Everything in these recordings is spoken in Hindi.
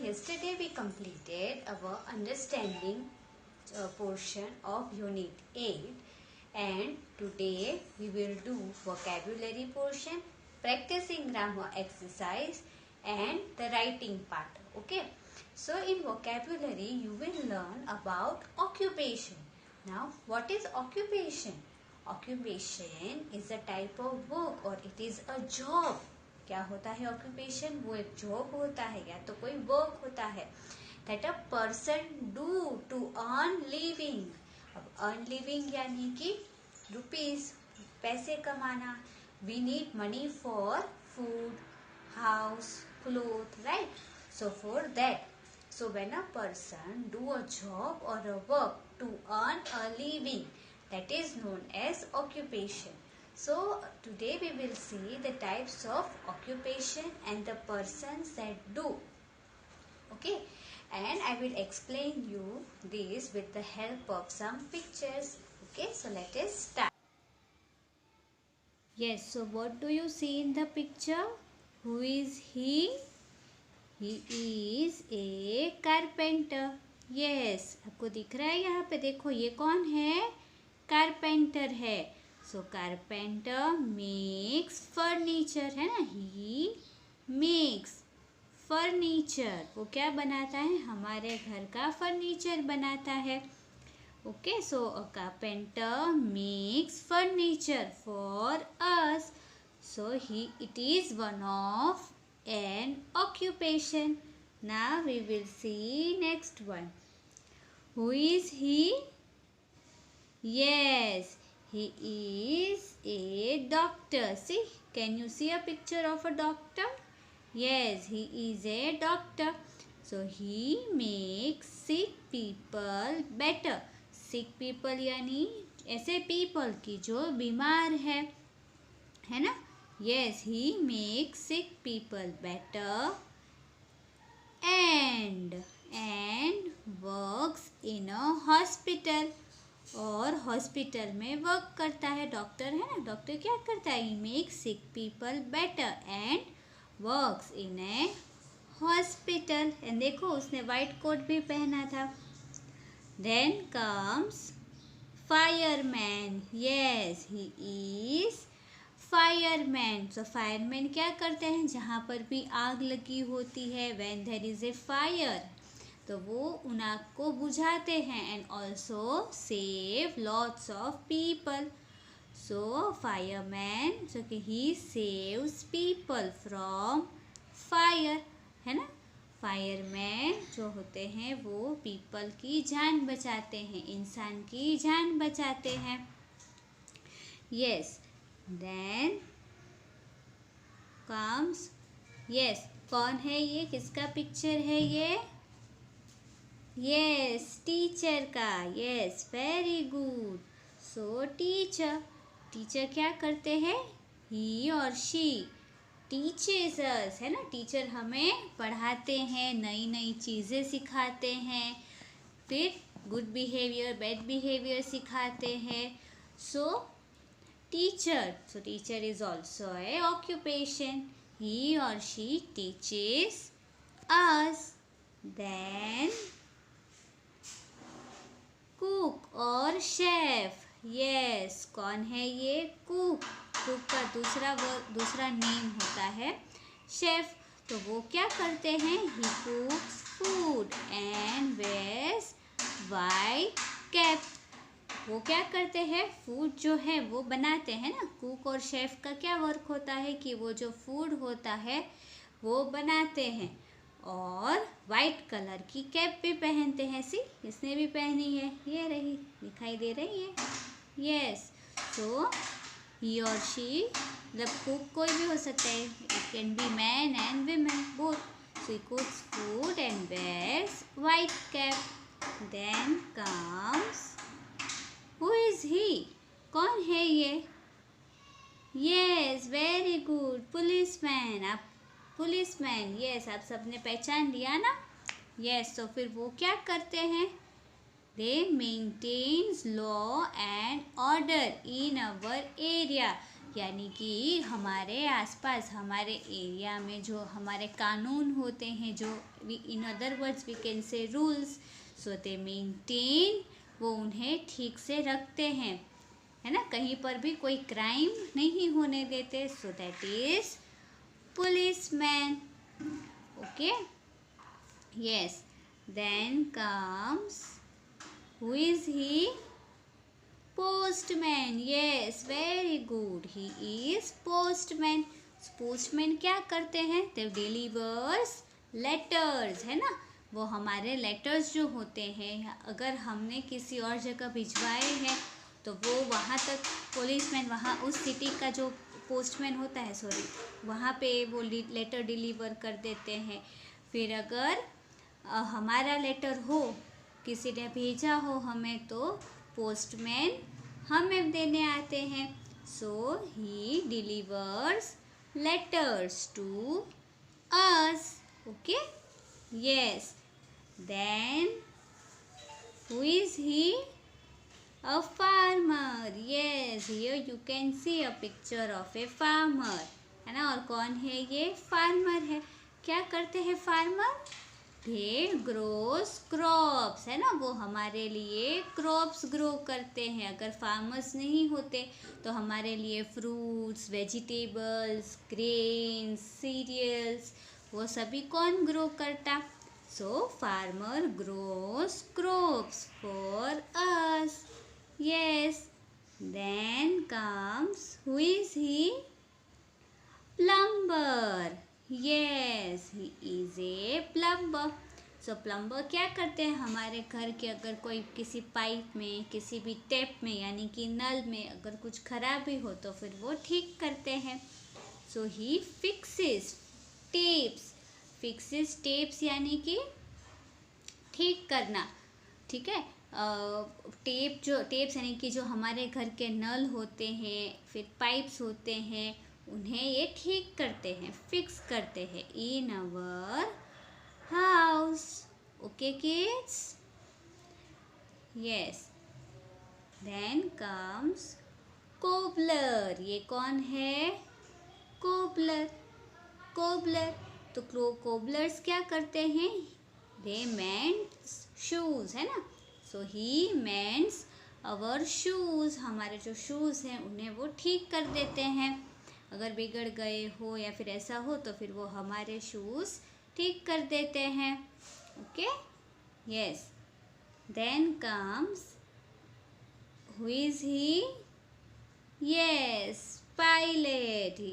yesterday we completed our understanding portion of Unit 8 and today we will do vocabulary portion, practicing grammar exercise and the writing part. Okay. So in vocabulary you will learn about occupation. Now what is occupation? Occupation is a type of work or it is a job. क्या होता है ऑक्यूपेशन? वो एक जॉब होता है या तो कोई वर्क होता है that a person do to earn living. अब अर्न लिविंग यानी कि रुपीज, पैसे कमाना. We need money for food, house, cloth, right? So for that, so when a person do a job or a work to earn a living, that is known as occupation. So today we will see the types of occupation and the persons that do. Okay, and I will explain you this with the help of some pictures. Okay, so let us start. Yes, so what do you see in the picture? Who is he? He is a carpenter. Yes, आपको दिख रहा है यहाँ पे, देखो ये कौन है? कारपेंटर है. सो कारपेंटर मेक्स फर्नीचर, है ना? He makes furniture. वो क्या बनाता है? हमारे घर का फर्नीचर बनाता है. Okay, so a carpenter makes furniture for us. So he it is one of an occupation. Now we will see next one. Who is he? Yes, he is a doctor. See, can you see a picture of a doctor? Yes, he is a doctor. So he makes sick people better. Sick people यानी ऐसे people की जो बीमार है ना? Yes, he makes sick people better and works in a hospital. और हॉस्पिटल में वर्क करता है. डॉक्टर है ना? डॉक्टर क्या करता है? He makes sick people better and works in a hospital. And देखो उसने वाइट कोट भी पहना था. Then comes fireman. Yes, he is fireman. So fireman क्या करते हैं? जहाँ पर भी आग लगी होती है, when there is a fire, तो वो उन आग को बुझाते हैं and also save lots of people. So fireman, so कि he saves people from fire, है ना? फायरमैन जो होते हैं वो पीपल की जान बचाते हैं, इंसान की जान बचाते हैं. यस, then comes, yes, कौन है ये? किसका पिक्चर है ये? yes, टीचर का. yes, very good. so teacher क्या करते हैं? he और she teaches us, है ना? टीचर हमें पढ़ाते हैं, नई नई चीज़ें सिखाते हैं, फिर गुड बिहेवियर, बैड बिहेवियर सिखाते हैं. सो teacher. So teacher is also a occupation. He or she teaches us. Then cook और chef. Yes, कौन है ये? cook. cook का दूसरा नेम होता है chef. तो वो क्या करते हैं? He cooks food and wears white cap. वो क्या करते हैं? फूड जो है वो बनाते हैं ना. कुक और शेफ का क्या वर्क होता है कि वो जो फूड होता है वो बनाते हैं और वाइट कलर की कैप भी पहनते हैं. सी, इसने भी पहनी है, ये रही, दिखाई दे रही है. यस, सो ही और शी, मतलब कुक कोई भी हो सकता है. It can be man and women both. So he cooks food and wears white cap. Then comes, Who is he? कौन है ये? Yes, very good. पुलिसमैन. आप पुलिसमैन. yes, आप सबने पहचान लिया ना? yes, तो फिर वो क्या करते हैं? They maintains law and order in our area. यानी कि हमारे आसपास हमारे एरिया में जो हमारे कानून होते हैं, जो in other words we can say rules, so they maintain, वो उन्हें ठीक से रखते हैं, है ना, कहीं पर भी कोई क्राइम नहीं होने देते. So that is policeman. Okay, yes. Then comes, who is he? Postman. Yes, very good. He is postman. Postman क्या करते हैं? They delivers letters, है ना. वो हमारे लेटर्स जो होते हैं, अगर हमने किसी और जगह भिजवाए हैं तो वो वहाँ तक पुलिसमैन, वहाँ उस सिटी का जो पोस्टमैन होता है, वहाँ पे वो लेटर डिलीवर कर देते हैं. फिर अगर हमारा लेटर हो, किसी ने भेजा हो हमें, तो पोस्टमैन हमें देने आते हैं. So he delivers letters to us. Okay, yes. Then who is he? A farmer. Yes, here you can see a picture of a farmer, है ना. और कौन है ये? फार्मर है. क्या करते हैं फार्मर? They grows crops, है ना. वो हमारे लिए क्रॉप्स ग्रो करते हैं. अगर फार्मर्स नहीं होते तो हमारे लिए फ्रूट्स, वेजिटेबल्स, ग्रेन्स, सीरियल्स, वो सभी कौन ग्रो करता? So farmer grows crops for us. Yes. Then comes, who is he? Plumber. Yes, he is a plumber. So plumber क्या करते हैं? हमारे घर के अगर कोई किसी पाइप में, किसी भी टैप में, यानी कि नल में अगर कुछ खराबी हो तो फिर वो ठीक करते हैं. So he fixes taps. Fixes taps यानी कि ठीक करना. ठीक है. टेप्स यानी कि जो हमारे घर के नल होते हैं, फिर पाइप्स होते हैं, उन्हें ये ठीक करते हैं, फिक्स करते हैं in our house. Okay kids? Yes. Then comes cobbler. ये कौन है? कोबलर. कोबलर. तो कोबलर्स क्या करते हैं? दे मेंड शूज, है ना. सो ही मेंड्स अवर शूज़. हमारे जो शूज़ हैं उन्हें वो ठीक कर देते हैं. अगर बिगड़ गए हो या फिर ऐसा हो तो फिर वो हमारे शूज़ ठीक कर देते हैं. Okay, yes. Then comes, who is he? Yes, pilot. He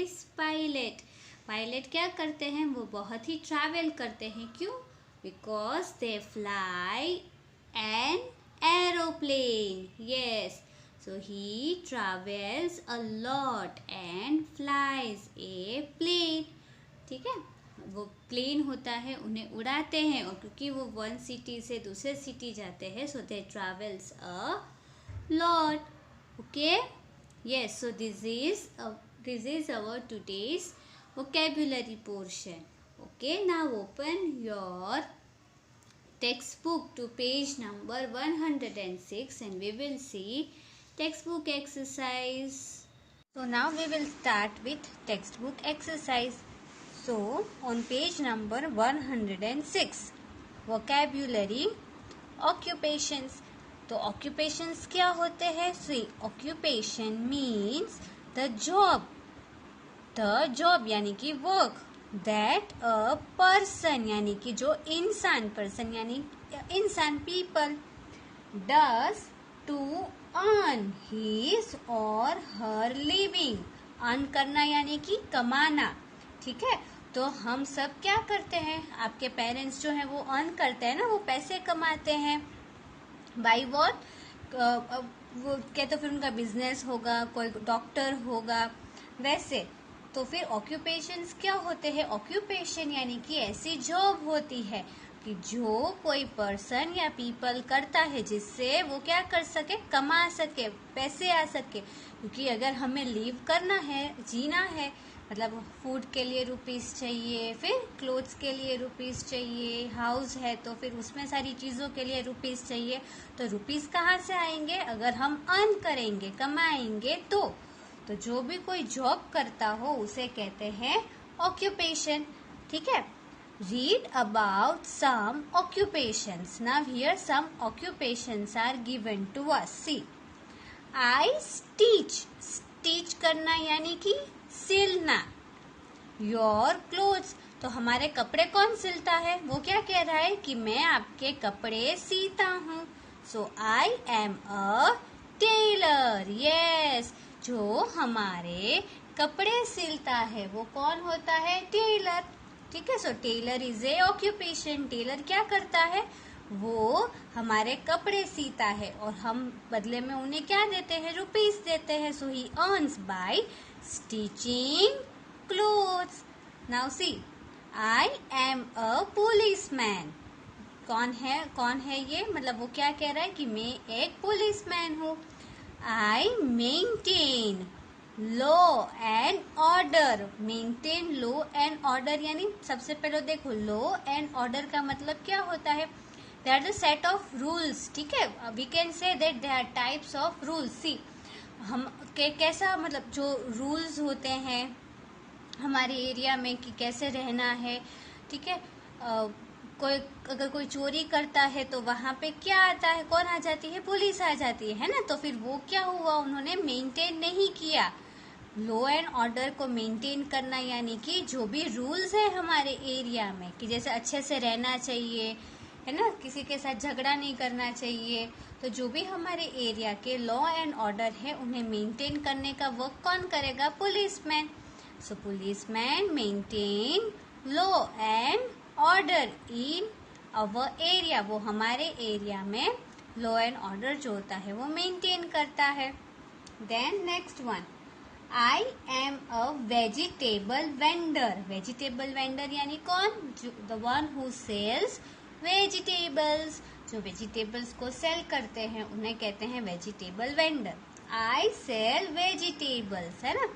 is pilot. Pilot क्या करते हैं? वो बहुत ही ट्रैवल करते हैं. क्यों? Because they fly an aeroplane. Yes, so he travels a lot and flies a plane. ठीक है. वो प्लेन होता है, उन्हें उड़ाते हैं, और क्योंकि वो वन सिटी से दूसरे सिटी जाते हैं, so they travels a lot. Okay, yes. So this is our today's vocabulary portion. Okay, now open your textbook to page number 106 and we will see textbook exercise. So now we will start with textbook exercise. So on page number 106, vocabulary, occupations. तो occupations क्या होते हैं? See, occupation means the job यानी कि work that a person यानी कि जो इंसान, person यानी इंसान, people does to earn his or her living. earn करना यानी कि कमाना. ठीक है. तो हम सब क्या करते हैं? आपके पेरेंट्स जो हैं वो earn करते हैं ना, वो पैसे कमाते हैं. by what? वो क्या, तो फिर उनका बिजनेस होगा, कोई डॉक्टर होगा, वैसे. तो फिर ऑक्यूपेशंस क्या होते हैं? ऑक्यूपेशन यानी कि ऐसी जॉब होती है कि जो कोई पर्सन या पीपल करता है जिससे वो क्या कर सके? कमा सके, पैसे आ सके. क्योंकि अगर हमें लिव करना है, जीना है, मतलब फूड के लिए रुपीस चाहिए, फिर क्लोथ्स के लिए रुपीस चाहिए, हाउस है तो फिर उसमें सारी चीज़ों के लिए रुपीस चाहिए. तो रुपीस कहाँ से आएंगे? अगर हम अर्न करेंगे, कमाएंगे तो तो जो भी कोई जॉब करता हो उसे कहते हैं ऑक्यूपेशन। ठीक है, read about some occupations. Now here some occupations are given to us. See, I stitch, stitch करना यानी कि सिलना। योर क्लोथ्स, तो हमारे कपड़े कौन सिलता है? वो क्या कह रहा है कि मैं आपके कपड़े सीता हूँ। So I am a tailor. Yes, जो हमारे कपड़े सिलता है वो कौन होता है? टेलर। ठीक है, so tailor is a occupation. Tailor क्या करता है? वो हमारे कपड़े सीता है और हम बदले में उन्हें क्या देते हैं? रुपीस देते हैं। So he earns by stitching clothes. Now see, I am a policeman. कौन है ये? मतलब वो क्या कह रहा है कि मैं एक पुलिसमैन हूँ। I maintain law and order. Maintain law and order यानी सबसे पहले देखो, लॉ एंड ऑर्डर का मतलब क्या होता है? They are the set of rules. ठीक है, we can say that they are types of rules. See, हम कैसा मतलब जो रूल्स होते हैं हमारे एरिया में कि कैसे रहना है। ठीक है, अगर कोई चोरी करता है तो वहां पे क्या आता है? कौन आ जाती है? पुलिस आ जाती है ना। तो फिर वो क्या हुआ? उन्होंने मेंटेन नहीं किया। लॉ एंड ऑर्डर को मेंटेन करना यानी कि जो भी रूल्स है हमारे एरिया में कि जैसे अच्छे से रहना चाहिए, है ना, किसी के साथ झगड़ा नहीं करना चाहिए। तो जो भी हमारे एरिया के लॉ एंड ऑर्डर है उन्हें मेंटेन करने का वर्क कौन करेगा? Policeman. So policeman maintain law and order in our area. वो हमारे एरिया में लॉ एंड ऑर्डर जो होता है वो मेंटेन करता है। Then next one, I am a vegetable vendor. Vegetable vendor यानी कौन? The one who sells vegetables. जो वेजिटेबल्स को सेल करते हैं उन्हें कहते हैं vegetable vendor. I sell vegetables, है ना।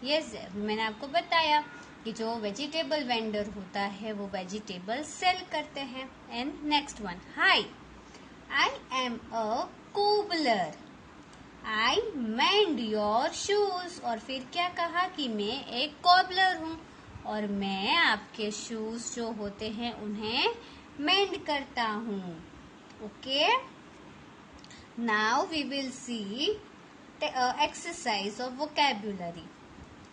यस, मैंने आपको बताया कि जो वेजिटेबल वेंडर होता है वो वेजिटेबल सेल करते हैं। And next one, high, I am a cobbler. I mend your shoes. और फिर क्या कहा कि मैं एक कोबलर हूँ और मैं आपके शूज जो होते हैं उन्हें मेंड करता हूँ। Okay, now we will see exercise of vocabulary.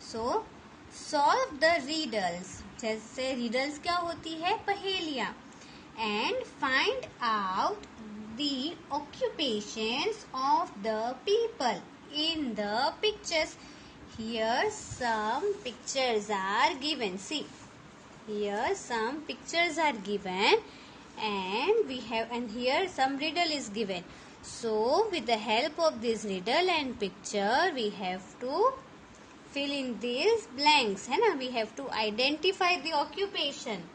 So solve the riddles. जैसे रीडल्स क्या होती है? पहेलियां। And find out the occupations of the people in the pictures. Here some pictures are given. See, here some pictures are given and here some riddle is given. So with the help of this riddle and picture we have to fill in these blanks, है ना। We have to identify the occupation.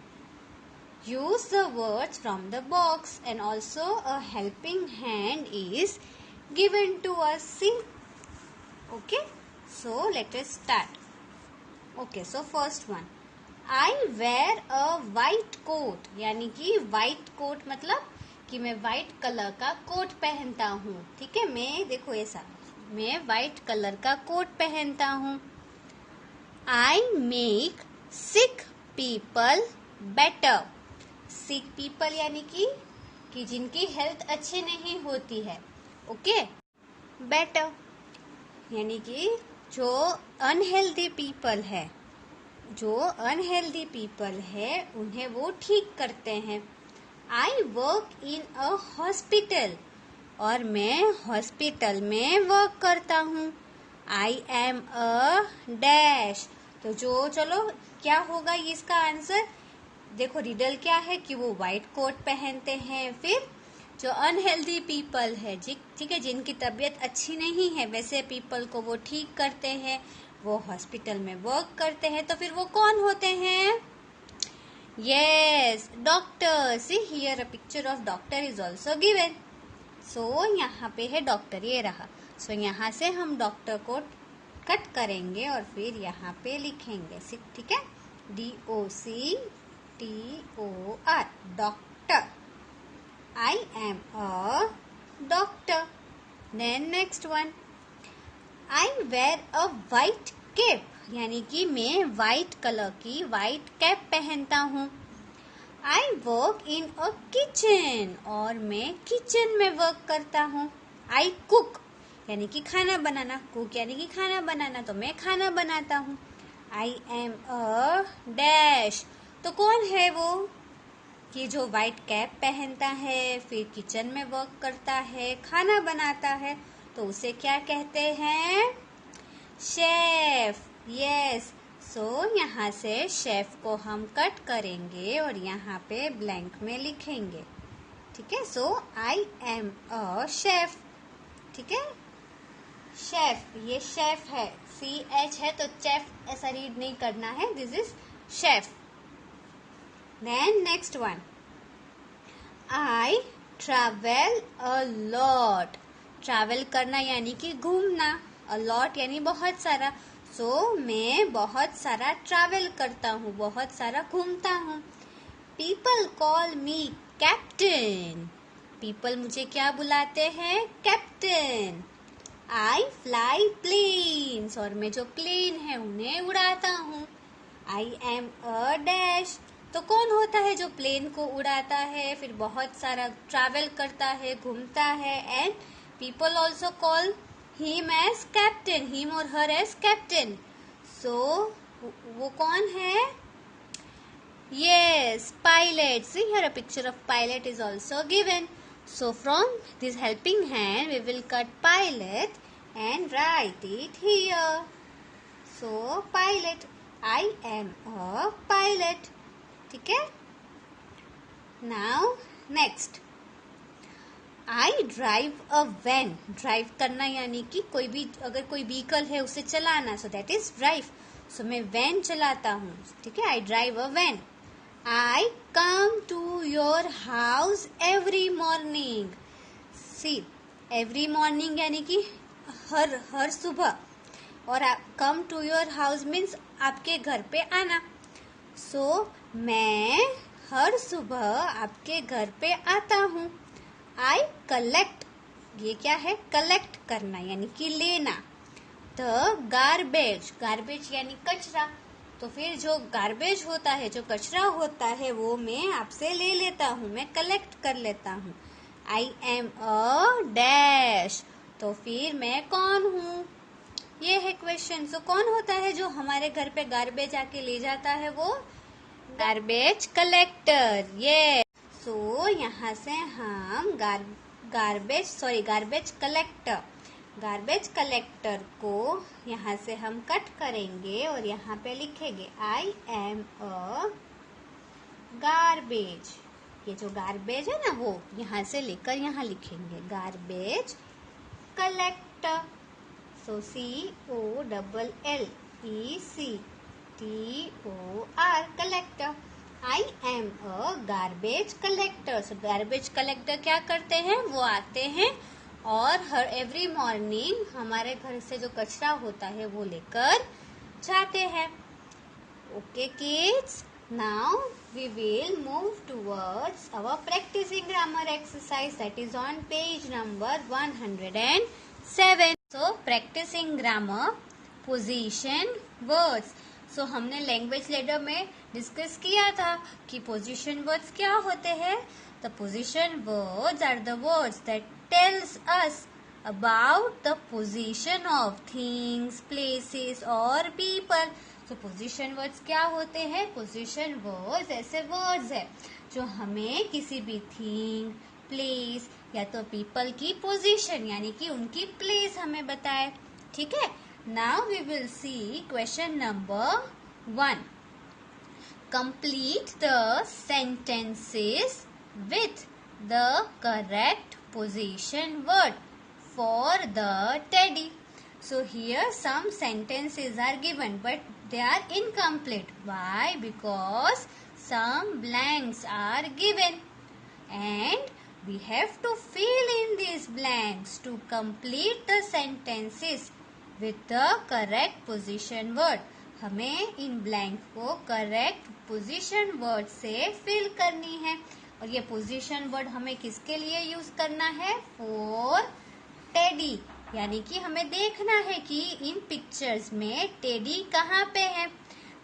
Use the words from the box and also a helping hand is given to us. See, okay, so let us start. Okay, so first one, I wear a white coat। यानी कि white coat मतलब कि मैं white कलर का कोट पहनता हूँ। ठीक है, मैं देखो ऐसा, मैं white कलर का कोट पहनता हूँ। I make sick people better। Sick people यानी कि जिनकी हेल्थ अच्छी नहीं होती है। ओके, बेटर यानी कि जो अनहेल्दी पीपल है, उन्हें वो ठीक करते हैं। I work in a hospital. और मैं हॉस्पिटल में वर्क करता हूँ। आई एम अ डैश। तो जो चलो क्या होगा इसका आंसर? देखो रिडल क्या है कि वो व्हाइट कोट पहनते हैं। फिर जो अनहेल्दी पीपल है, ठीक है, जिनकी तबीयत अच्छी नहीं है, वैसे पीपल को वो ठीक करते हैं, वो हॉस्पिटल में वर्क करते हैं। तो फिर वो कौन होते हैं? Yes, doctor. See here a picture of doctor is also given. So यहाँ पे है डॉक्टर, ये रहा। सो यहाँ से हम डॉक्टर को कट करेंगे और फिर यहाँ पे लिखेंगे। ठीक है, DOCTOR, doctor. I am a doctor. Then next one, I wear a white cap, यानी कि मैं वाइट कलर की वाइट कैप पहनता हूँ। I work in a kitchen, और मैं किचन में वर्क करता हूँ। आई कुक, यानी कि खाना बनाना, कुक यानी कि खाना बनाना, तो मैं खाना बनाता हूँ। आई एम अ डैश, तो कौन है वो कि जो वाइट कैप पहनता है, फिर किचन में वर्क करता है, खाना बनाता है, तो उसे क्या कहते हैं? शेफ। यस, सो यहाँ से शेफ को हम कट करेंगे और यहाँ पे ब्लैंक में लिखेंगे। ठीक है, सो आई एम अ शेफ। ठीक है, शेफ, ये शेफ है, CH है, तो चेफ ऐसा रीड नहीं करना है, this is chef. Then next one, I travel a lot. Travel करना यानी कि घूमना, अ लॉट यानी बहुत सारा, सो मैं बहुत सारा ट्रैवल करता हूँ, बहुत सारा घूमता हूँ। पीपल कॉल मी कैप्टन, पीपल मुझे क्या बुलाते हैं? कैप्टन। आई फ्लाई प्लेन्स, और मैं जो प्लेन है उन्हें उड़ाता हूँ। आई एम अ डैश, तो कौन होता है जो प्लेन को उड़ाता है, फिर बहुत सारा ट्रैवल करता है, घूमता है, and people also call him as captain, him और हर एज कैप्टन। सो वो कौन है? Yes, pilot. See here a picture of pilot is also given. So from this helping hand we will cut pilot and write it here. So pilot, I am a pilot. ठीक है? Now next, I drive a van. Drive करना यानी कि कोई भी अगर कोई व्हीकल है उसे चलाना, so that is drive. So मैं वैन चलाता हूँ, ठीक है? I drive a van. I come to your house every morning. See, every morning यानी कि हर सुबह, और come to your house means आपके घर पे आना. So मैं हर सुबह आपके घर पे आता हूँ. I collect, ये क्या है? कलेक्ट करना यानी कि लेना. The garbage, garbage यानी कचरा, तो फिर जो गार्बेज होता है, जो कचरा होता है, वो मैं आपसे ले लेता हूँ, मैं कलेक्ट कर लेता हूँ. आई एम अ डैश, तो फिर मैं कौन हूँ? ये है क्वेश्चन. सो कौन होता है जो हमारे घर पे गार्बेज आके ले जाता है? वो गार्बेज कलेक्टर. ये सो यहाँ से हम गार्बेज कलेक्टर को यहाँ से हम कट करेंगे और यहाँ पे लिखेंगे आई एम अ गार्बेज. ये जो गार्बेज है ना, वो यहाँ से लेकर यहाँ लिखेंगे garbage collector. So COLLECTOR, collector. I am a garbage collector. So garbage collector क्या करते हैं? वो आते हैं और हर एवरी मॉर्निंग हमारे घर से जो कचरा होता है वो लेकर जाते हैं. Okay kids, now we will move towards our practicing grammar exercise, that is on page number 107. So practicing grammar, position words. So हमने लैंग्वेज लेटर में डिस्कस किया था कि पोजीशन वर्ड्स क्या होते हैं. The position words are the words that tells us about the position of things, places or people. तो पोजीशन वर्ड्स क्या होते हैं? पोजीशन वर्ड्स ऐसे वर्ड्स है जो हमें किसी भी थिंग, प्लेस या तो पीपल की पोजीशन यानी कि उनकी प्लेस हमें बताए. ठीक है, now we will see question number 1. Complete the sentences with the correct position word for the teddy. So here some sentences are given but they are incomplete. Why? Because some blanks are given and we have to fill in these blanks to complete the sentences with the correct position word. हमें इन ब्लैंक को करेक्ट पोजीशन वर्ड से फिल करनी है. और ये पोजीशन वर्ड हमें किसके लिए यूज करना है? For teddy. यानी कि हमें देखना है कि इन पिक्चर्स में टेडी कहाँ पे है,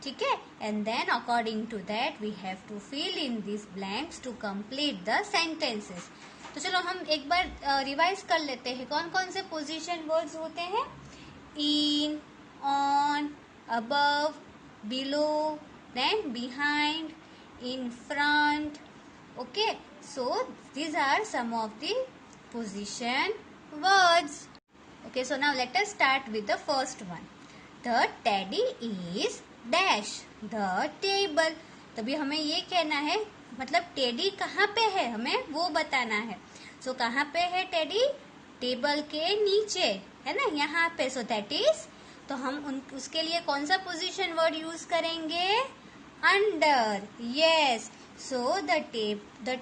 ठीक है। And then according to that we have to fill in this blanks to complete the sentences. तो चलो हम एक बार रिवाइज कर लेते हैं कौन कौन से पोजीशन वर्ड्स होते हैं। In, on, above, below, then behind, in front. Okay, so these are some of the position words. Okay, so now let us start with the first one. The teddy is dash the table. तभी हमें ये कहना है, मतलब टेडी कहाँ पे है हमें वो बताना है। सो कहाँ पे है टेडी? टेबल के नीचे, है ना, यहाँ पे। सो दैट इज, तो हम उसके लिए कौन सा पोजीशन वर्ड यूज करेंगे? Under. Yes, so the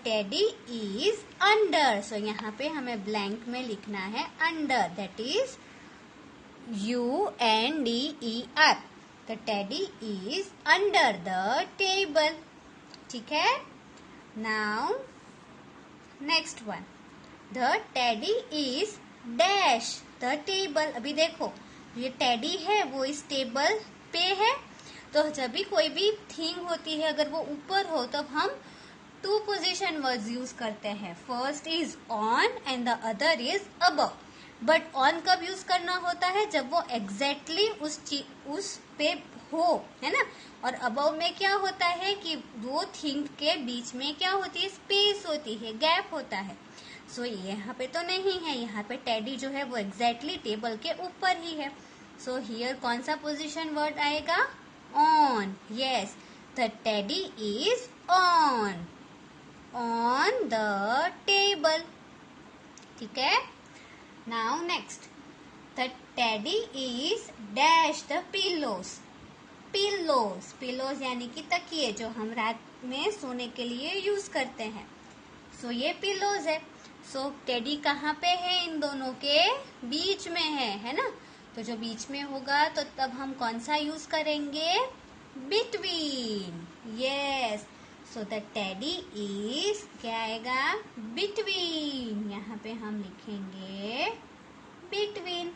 teddy is under. So यहाँ पे हमें ब्लैंक में लिखना है under, that is UNDER। The teddy is under the table, ठीक है। Now next one, the teddy is dash the table. अभी देखो ये टेडी है वो इस टेबल पे है, तो जब भी कोई भी थिंग होती है अगर वो ऊपर हो तब हम टू पोजीशन वर्ड्स यूज करते हैं। First is on and the other is above. But on कब यूज करना होता है? जब वो एग्जैक्टली उस पे हो, है ना। और अबव में क्या होता है कि दो थिंग के बीच में क्या होती है? स्पेस होती है, गैप होता है। सो यहाँ पे तो नहीं है, यहाँ पे टेडी जो है वो एग्जैक्टली टेबल के ऊपर ही है। सो हियर कौन सा पोजीशन वर्ड आएगा? On. Yes, the teddy is on the table, ठीक है। Now next, the teddy is dash the pillows. Pillows यानी कि तकिए जो हम रात में सोने के लिए यूज करते हैं। सो ये पिलोज है। सो टेडी कहाँ पे है? इन दोनों के बीच में है ना। तो जो बीच में होगा तो तब हम कौन सा यूज करेंगे? Between. Yes, so the teddy is, क्या आएगा? बिटवीन। यहाँ पे हम लिखेंगे between.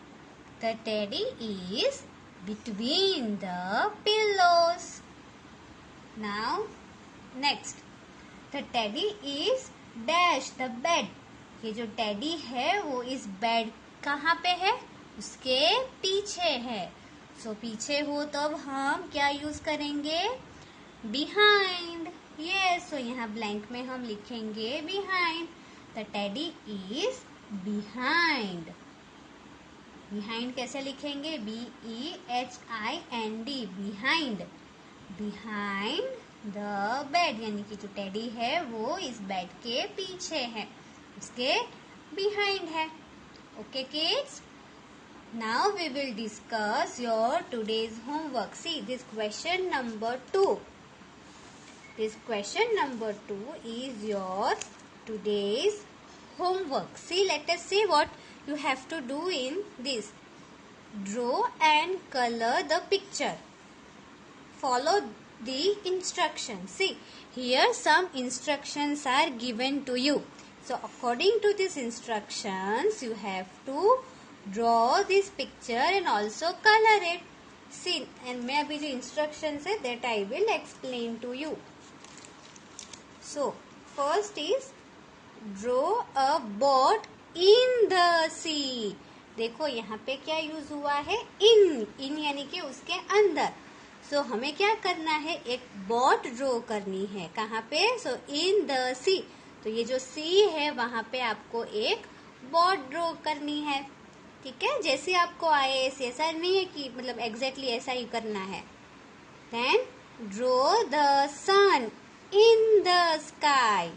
The teddy is between the pillows. Now next, the teddy is dash the bed. ये जो टेडी है वो इस बेड कहाँ पे है? उसके पीछे है। सो पीछे हो तब हम क्या यूज करेंगे? बिहाइंड। यस, सो यहाँ ब्लैंक में हम लिखेंगे behind. The teddy is behind. Behind कैसे लिखेंगे? BEHIND, behind. Behind the bed, यानी कि जो टेडी है वो इस बेड के पीछे है, उसके बिहाइंड है। Okay kids, now we will discuss your today's homework. See this question number 2. This question number 2 is your today's homework. See, let us see what you have to do in this. Draw and color the picture. Follow the instructions. See, here some instructions are given to you. So according to these instructions, you have to draw this picture and also color it. See, and मैं अभी जो instructions है that I will explain to you. So first is draw a boat in the sea. देखो यहाँ पे क्या यूज हुआ है? इन यानी कि उसके अंदर। सो हमें क्या करना है? एक बोट ड्रॉ करनी है। कहाँ पे? सो इन द सी। तो ये जो सी है वहां पे आपको एक बोट ड्रॉ करनी है, ठीक है। जैसे आपको आए ऐसा नहीं है कि मतलब एग्जैक्टली ऐसा ही करना है। Then draw the sun in the sky.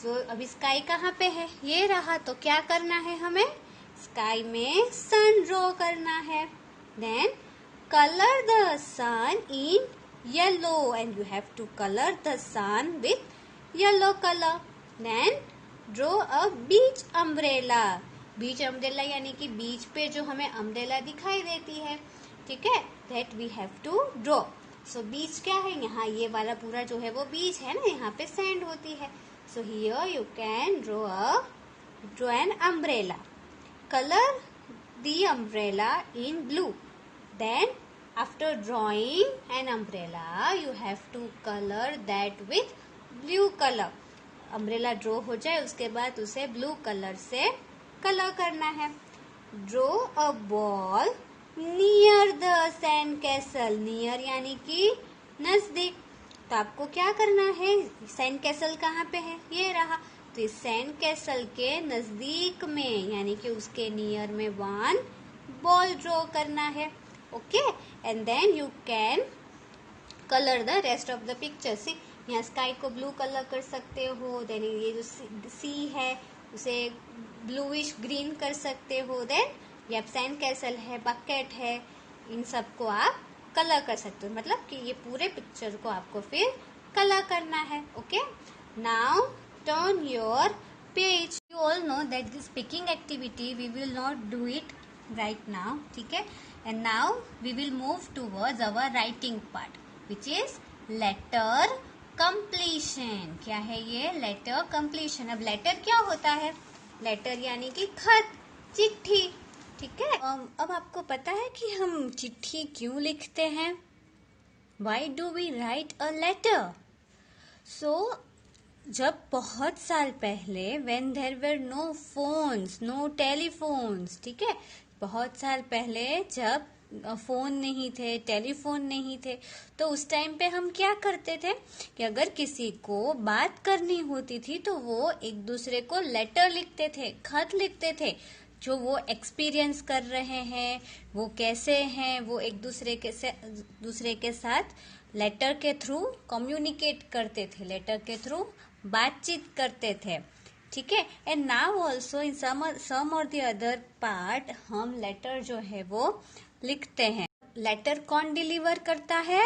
So अभी स्काई कहाँ पे है? ये रहा। तो क्या करना है हमें? स्काई में सन ड्रॉ करना है। Then color the sun in yellow and you have to color the sun with yellow color. Then draw a beach umbrella. Beach umbrella यानी कि बीच पे जो हमें अम्ब्रेला दिखाई देती है, ठीक है, that we have to draw. So बीच क्या है? यहाँ ये वाला पूरा जो है वो बीच है ना, यहाँ पे सैंड होती है. So here you can draw an umbrella. Color the umbrella in blue. Then after drawing an umbrella, you have to color that with blue color. umbrella draw हो जाए उसके बाद उसे blue color से color करना है. Draw a ball near the sand castle. Near यानी कि नजदीक. तो आपको क्या करना है, सैंड कैसल कहाँ पे है, ये रहा. तो इस सैंड कैसल के नजदीक में यानी कि उसके नियर में वन बॉल ड्रॉ करना है. Okay, and then you can colour the rest of the picture. See, यहाँ स्काई को ब्लू कलर कर सकते हो. देन ये जो सी है उसे ब्लूइश ग्रीन कर सकते हो. देन ये सैंड कैसल है, बकेट है, इन सबको आप कलर कर सकते हो. मतलब कि ये पूरे पिक्चर को आपको फिर कलर करना है. Okay, now turn your page. You all know that this picking activity we will not do it right now. ठीक है, and now we will move towards our writing part, which is letter completion. क्या है ये letter completion? अब letter क्या होता है? letter यानी कि खत, चिट्ठी. ठीक है, अब आपको पता है कि हम चिट्ठी क्यों लिखते हैं? Why do we write a letter? So जब बहुत साल पहले when there were no phones, no telephones, ठीक है, बहुत साल पहले जब फोन नहीं थे, टेलीफोन नहीं थे, तो उस टाइम पे हम क्या करते थे कि अगर किसी को बात करनी होती थी तो वो एक दूसरे को लेटर लिखते थे, खत लिखते थे, जो वो एक्सपीरियंस कर रहे हैं, वो कैसे हैं, वो एक दूसरे के साथ लेटर के थ्रू कम्युनिकेट करते थे, लेटर के थ्रू बातचीत करते थे. ठीक है, एंड नाउ ऑल्सो इन सम और द अदर पार्ट हम लेटर जो है वो लिखते हैं. लेटर कौन डिलीवर करता है?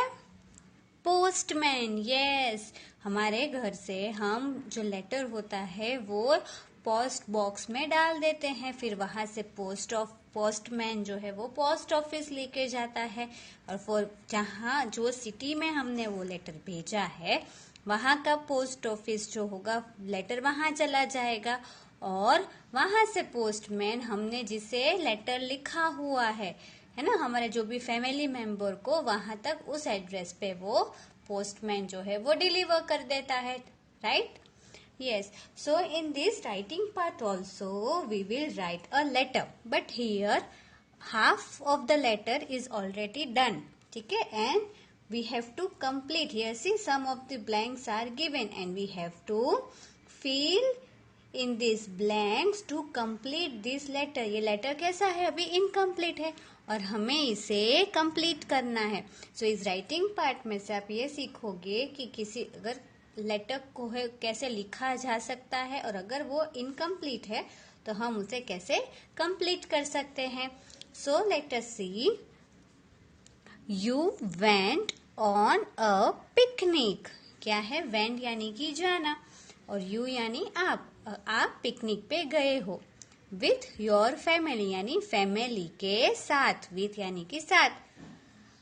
पोस्टमैन. यस, हमारे घर से हम जो लेटर होता है वो पोस्ट बॉक्स में डाल देते हैं, फिर वहां से पोस्टमैन जो है वो पोस्ट ऑफिस लेके जाता है, और जहाँ जो सिटी में हमने वो लेटर भेजा है वहां का पोस्ट ऑफिस जो होगा, लेटर वहां चला जाएगा, और वहां से पोस्टमैन हमने जिसे लेटर लिखा हुआ है ना, हमारे जो भी फैमिली मेंबर को, वहां तक उस एड्रेस पे वो पोस्टमैन जो है वो डिलीवर कर देता है. Right? Yes, so in this writing part also we will write a letter, but here half of the letter is already done. ठीक है, and we have to complete. Here see some of the blanks are given and we have to fill in these blanks to complete this letter. ये letter कैसा है? अभी incomplete है और हमें इसे complete करना है. So इस writing part में से आप ये सीखोगे कि अगर लेटर को कैसे लिखा जा सकता है, और अगर वो इनकम्प्लीट है तो हम उसे कैसे कंप्लीट कर सकते हैं. So let us see. You went on a picnic. क्या है? वेंट यानी कि जाना, और यू यानी आप पिकनिक पे गए हो. विथ योर फैमिली यानी फैमिली के साथ, विथ यानी कि साथ.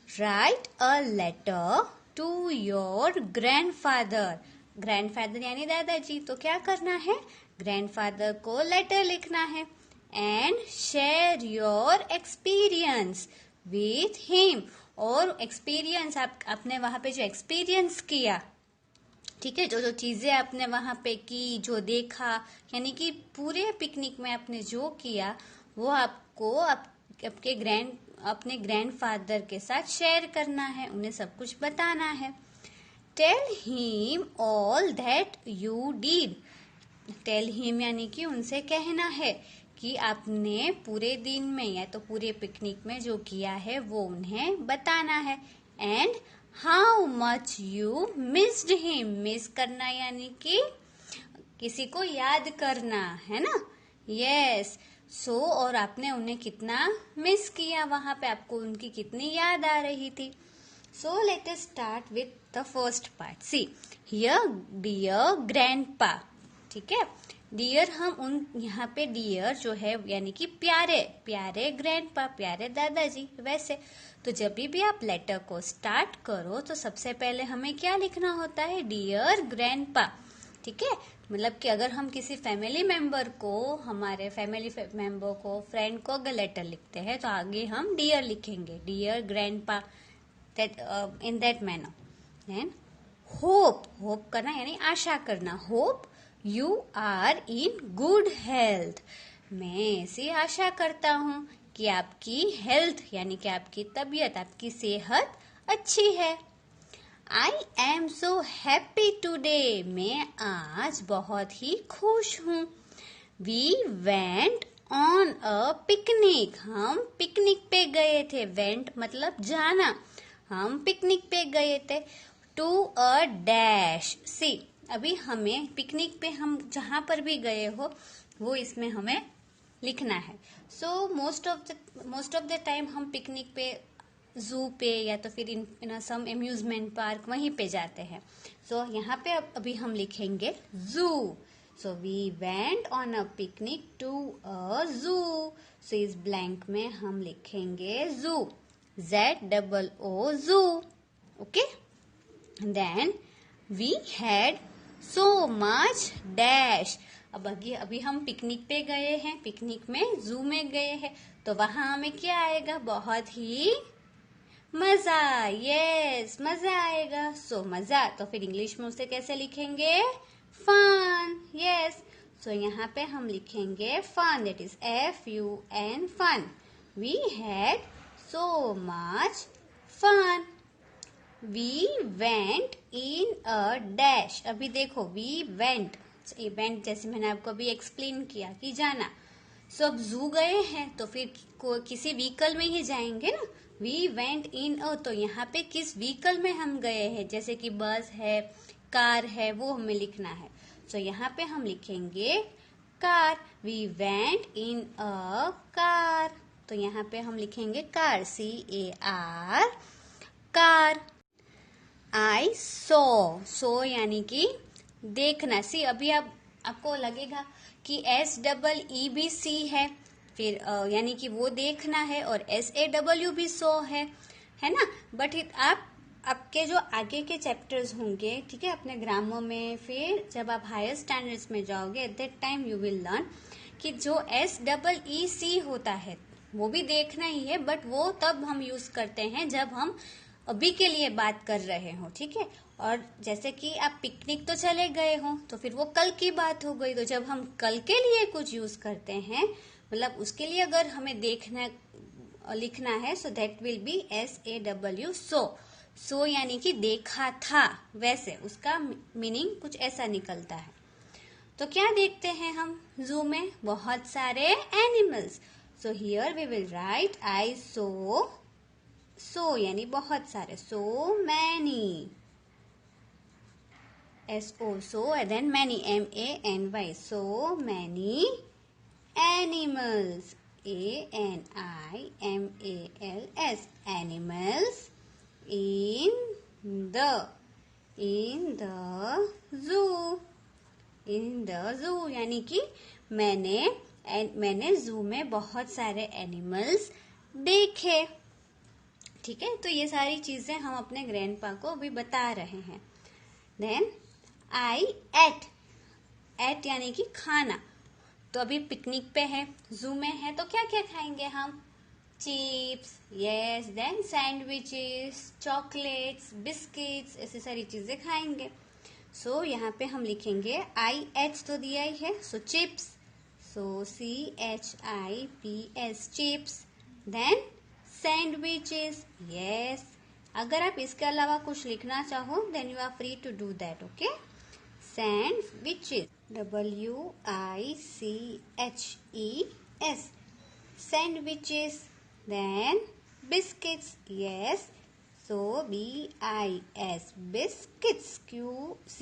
Write a letter to your grandfather. Grandfather यानी दादाजी. तो क्या करना है? ग्रैंडफादर को लेटर लिखना है. And share your experience with him. और एक्सपीरियंस आपने वहां पे जो एक्सपीरियंस किया, ठीक है, जो चीजें आपने वहां पे की, जो देखा, यानी कि पूरे पिकनिक में आपने जो किया वो आपको अपने ग्रैंडफादर के साथ शेयर करना है, उन्हें सब कुछ बताना है. Tell him all that you did. Tell him यानी कि उनसे कहना है कि आपने पूरे दिन में या तो पूरे पिकनिक में जो किया है वो उन्हें बताना है. And how much you missed him. Miss करना यानी कि किसी को याद करना, है ना. यस. सो और आपने उन्हें कितना मिस किया, वहां पे आपको उनकी कितनी याद आ रही थी. So let us start with the first part. See here dear grandpa. ठीक है, डियर हम यहाँ पे डियर जो है यानी कि प्यारे प्यारे ग्रैंडपा, प्यारे दादाजी. वैसे तो जब भी आप लेटर को स्टार्ट करो तो सबसे पहले हमें क्या लिखना होता है? Dear grandpa. ठीक है, मतलब कि अगर हम किसी फैमिली मेंबर को, हमारे फैमिली मेंबर को, फ्रेंड को अगर लेटर लिखते हैं तो आगे हम डियर लिखेंगे, dear grandpa, that in that manner. Then hope, hope करना यानी आशा करना. Hope you are in good health. मैं ऐसी आशा करता हूँ कि आपकी हेल्थ यानी कि आपकी तबीयत, आपकी सेहत अच्छी है. I am so happy today. मैं आज बहुत ही खुश हूँ. We went on a picnic. हम पिकनिक पे गए थे. Went मतलब जाना. हम पिकनिक पे गए थे. To a dash. See, अभी हमें पिकनिक पे हम जहाँ पर भी गए हो वो इसमें हमें लिखना है. So most of the time हम पिकनिक पे जू पे या तो फिर इन सम अम्यूजमेंट पार्क वहीं पे जाते हैं. सो यहाँ पे अभी हम लिखेंगे zoo. So we went on a picnic to a zoo. So इस ब्लैंक में हम लिखेंगे zoo, ZOO zoo. Okay, then we had so much dash. अब अभी हम पिकनिक पे गए हैं, पिकनिक में जू में गए हैं, तो वहां हमें क्या आएगा? बहुत ही मजा. यस, मजा आएगा. सो मजा, तो फिर इंग्लिश में उसे कैसे लिखेंगे? फन. यस, सो यहाँ पे हम लिखेंगे fun, that is FUN, fun. We had so much fun. We went in a dash. अभी देखो, वी वेंट, इवेंट जैसे मैंने आपको अभी एक्सप्लेन किया कि जाना. सो अब जू गए हैं तो फिर किसी व्हीकल में ही जाएंगे ना. वी वेंट इन अ, तो यहाँ पे किस व्हीकल में हम गए हैं, जैसे कि बस है, कार है, वो हमें लिखना है. सो यहाँ पे हम लिखेंगे car. We went in a car. तो यहाँ पे हम लिखेंगे कार, CAR, कार. आई सो यानी कि देखना. सी, अभी आपको लगेगा कि SEEB है, फिर यानी कि वो देखना है, और SAW भी सो है ना. बट आपके जो आगे के चैप्टर्स होंगे, ठीक है, अपने ग्रामर में, फिर जब आप हायर स्टैंडर्ड्स में जाओगे, at that time you will learn कि जो SEEC होता है वो भी देखना ही है, बट वो तब हम यूज करते हैं जब हम अभी के लिए बात कर रहे हो. ठीक है, और जैसे कि आप पिकनिक तो चले गए हो तो फिर वो कल की बात हो गई. तो जब हम कल के लिए कुछ यूज करते हैं, मतलब उसके लिए अगर हमें देखना लिखना है, so that will be SAW, सो यानी कि देखा था. वैसे उसका मीनिंग कुछ ऐसा निकलता है. तो क्या देखते हैं हम जू में? बहुत सारे animals. So here we will write I सो यानी बहुत सारे. So many, SO, so, and then many, MANY, so many animals, ANIMALS, animals in the zoo. In the zoo यानी कि मैंने जू में बहुत सारे एनिमल्स देखे. ठीक है, तो ये सारी चीजें हम अपने ग्रैंडपा को अभी बता रहे हैं. देन आई एट यानी कि खाना. तो अभी पिकनिक पे है, जू में है, तो क्या क्या खाएंगे हम? Chips, yes, then sandwiches, chocolates, biscuits, ऐसी सारी चीजें खाएंगे. सो यहाँ पे हम लिखेंगे IH तो दिया ही है, so chips, so CHIPS, chips. Then sandwiches, yes. अगर आप इसके अलावा कुछ लिखना चाहो, then you are free to do that. Okay, sandwiches, WICHES, sandwiches. Then biscuits, yes, so BIS, biscuits, CUITS,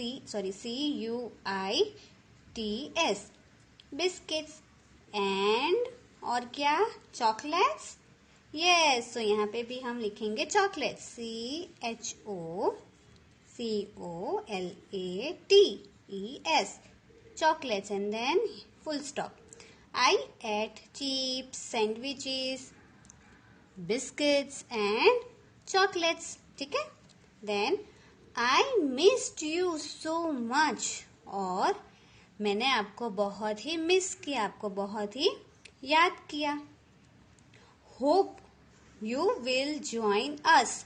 biscuits. And और क्या? Chocolates, yes. सो यहाँ पे भी हम लिखेंगे chocolates, CHOCOLATES, chocolates, and then full stop. I ate chips, sandwiches, biscuits and chocolates. ठीक है. Then I missed you so much. और मैंने आपको बहुत ही मिस किया, आपको बहुत ही याद किया। Hope you will join us.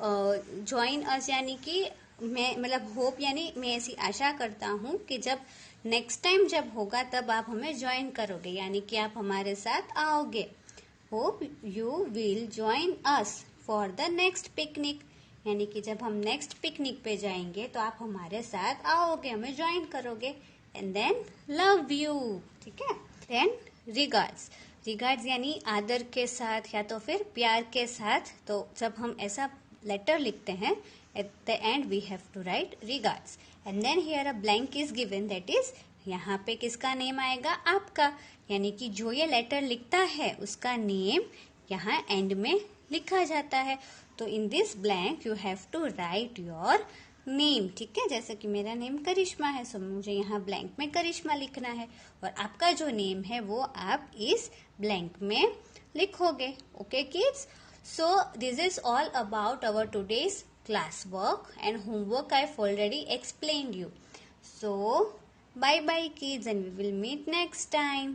Join us यानी कि मैं मतलब होप यानी मैं ऐसी आशा करता हूँ कि जब नेक्स्ट टाइम जब होगा तब आप हमें ज्वाइन करोगे, यानी कि आप हमारे साथ आओगे। Hope you will join us for the next picnic, यानी कि जब हम नेक्स्ट पिकनिक पे जाएंगे तो आप हमारे साथ आओगे, हमें ज्वाइन करोगे। एंड देन लव यू, ठीक है। Then regards. रिगार्ड्स यानी आदर के साथ या तो फिर प्यार के साथ। तो जब हम ऐसा लेटर लिखते हैं, at the end we have to write regards and then here a blank is given, that is यहाँ पे किसका नेम आएगा, आपका, यानी कि जो ये लेटर लिखता है उसका नेम यहाँ एंड में लिखा जाता है। तो in this blank you have to write your name, ठीक है। जैसे कि मेरा नेम करिश्मा है, सो मुझे यहाँ ब्लैंक में करिश्मा लिखना है और आपका जो नेम है वो आप इस ब्लैंक में लिखोगे। Okay kids, so this is all about our today's class work and homework I've already explained you. So bye bye kids, and we will meet next time.